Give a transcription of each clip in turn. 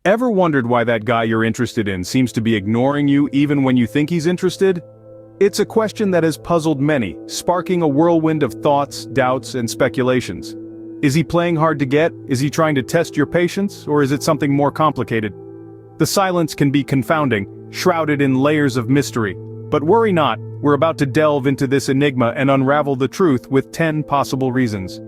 Ever wondered why that guy you're interested in seems to be ignoring you even when you think he's interested? It's a question that has puzzled many, sparking a whirlwind of thoughts, doubts, and speculations. Is he playing hard to get? Is he trying to test your patience? Or is it something more complicated? The silence can be confounding, shrouded in layers of mystery. But worry not, we're about to delve into this enigma and unravel the truth with 10 possible reasons.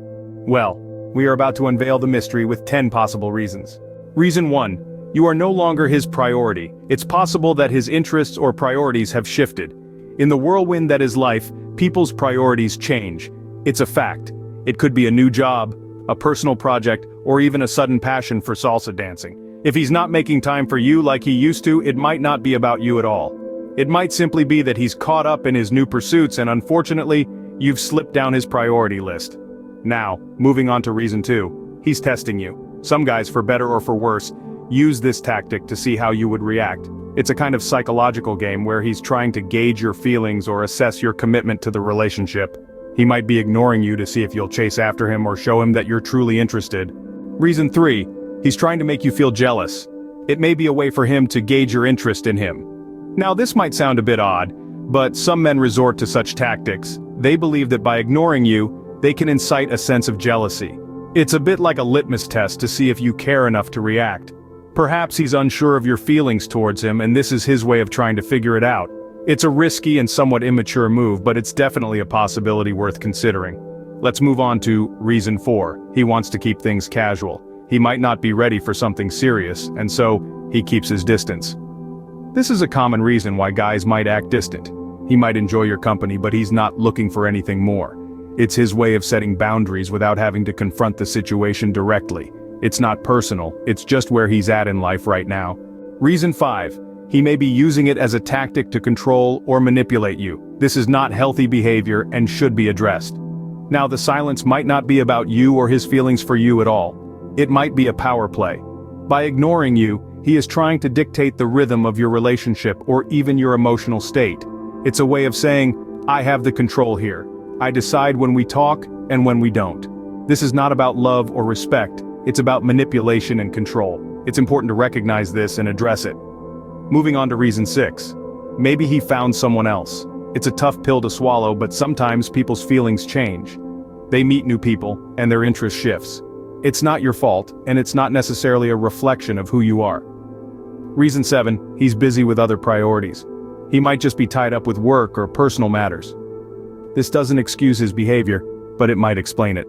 Well, we are about to unveil the mystery with 10 possible reasons. Reason 1. You are no longer his priority. It's possible that his interests or priorities have shifted. In the whirlwind that is life, people's priorities change. It's a fact. It could be a new job, a personal project, or even a sudden passion for salsa dancing. If he's not making time for you like he used to, it might not be about you at all. It might simply be that he's caught up in his new pursuits and unfortunately, you've slipped down his priority list. Now, moving on to reason 2. He's testing you. Some guys, for better or for worse, use this tactic to see how you would react. It's a kind of psychological game where he's trying to gauge your feelings or assess your commitment to the relationship. He might be ignoring you to see if you'll chase after him or show him that you're truly interested. Reason 3. He's trying to make you feel jealous. It may be a way for him to gauge your interest in him. Now this might sound a bit odd, but some men resort to such tactics. They believe that by ignoring you, they can incite a sense of jealousy. It's a bit like a litmus test to see if you care enough to react. Perhaps he's unsure of your feelings towards him and this is his way of trying to figure it out. It's a risky and somewhat immature move, but it's definitely a possibility worth considering. Let's move on to reason 4. He wants to keep things casual. He might not be ready for something serious, and so, he keeps his distance. This is a common reason why guys might act distant. He might enjoy your company, but he's not looking for anything more. It's his way of setting boundaries without having to confront the situation directly. It's not personal, it's just where he's at in life right now. Reason 5. He may be using it as a tactic to control or manipulate you. This is not healthy behavior and should be addressed. Now the silence might not be about you or his feelings for you at all. It might be a power play. By ignoring you, he is trying to dictate the rhythm of your relationship or even your emotional state. It's a way of saying, I have the control here. I decide when we talk and when we don't. This is not about love or respect, it's about manipulation and control. It's important to recognize this and address it. Moving on to reason 6. Maybe he found someone else. It's a tough pill to swallow, but sometimes people's feelings change. They meet new people, and their interest shifts. It's not your fault, and it's not necessarily a reflection of who you are. Reason 7. He's busy with other priorities. He might just be tied up with work or personal matters. This doesn't excuse his behavior, but it might explain it.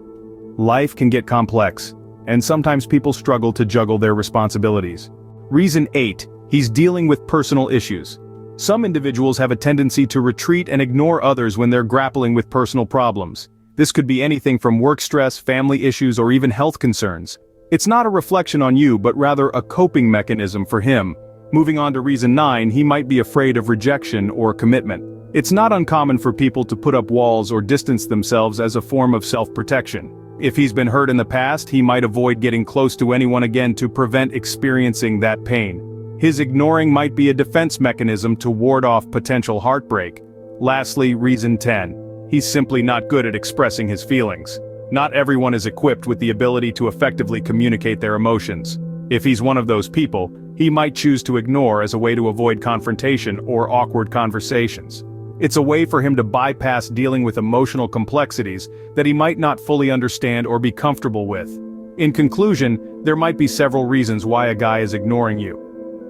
Life can get complex, and sometimes people struggle to juggle their responsibilities. Reason 8. He's dealing with personal issues. Some individuals have a tendency to retreat and ignore others when they're grappling with personal problems. This could be anything from work stress, family issues, or even health concerns. It's not a reflection on you, but rather a coping mechanism for him. Moving on to reason 9, he might be afraid of rejection or commitment. It's not uncommon for people to put up walls or distance themselves as a form of self-protection. If he's been hurt in the past, he might avoid getting close to anyone again to prevent experiencing that pain. His ignoring might be a defense mechanism to ward off potential heartbreak. Lastly, reason 10. He's simply not good at expressing his feelings. Not everyone is equipped with the ability to effectively communicate their emotions. If he's one of those people, he might choose to ignore as a way to avoid confrontation or awkward conversations. It's a way for him to bypass dealing with emotional complexities that he might not fully understand or be comfortable with. In conclusion, there might be several reasons why a guy is ignoring you.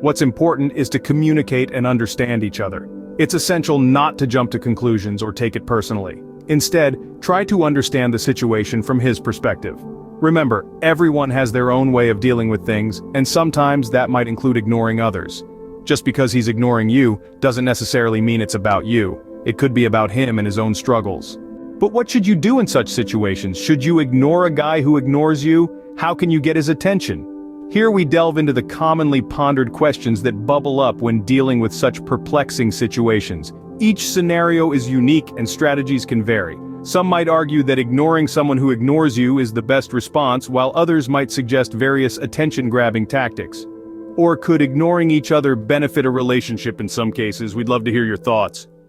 What's important is to communicate and understand each other. It's essential not to jump to conclusions or take it personally. Instead, try to understand the situation from his perspective. Remember, everyone has their own way of dealing with things, and sometimes that might include ignoring others. Just because he's ignoring you doesn't necessarily mean it's about you. It could be about him and his own struggles. But what should you do in such situations? Should you ignore a guy who ignores you? How can you get his attention? Here we delve into the commonly pondered questions that bubble up when dealing with such perplexing situations. Each scenario is unique and strategies can vary. Some might argue that ignoring someone who ignores you is the best response, while others might suggest various attention-grabbing tactics. Or could ignoring each other benefit a relationship in some cases? We'd love to hear your thoughts.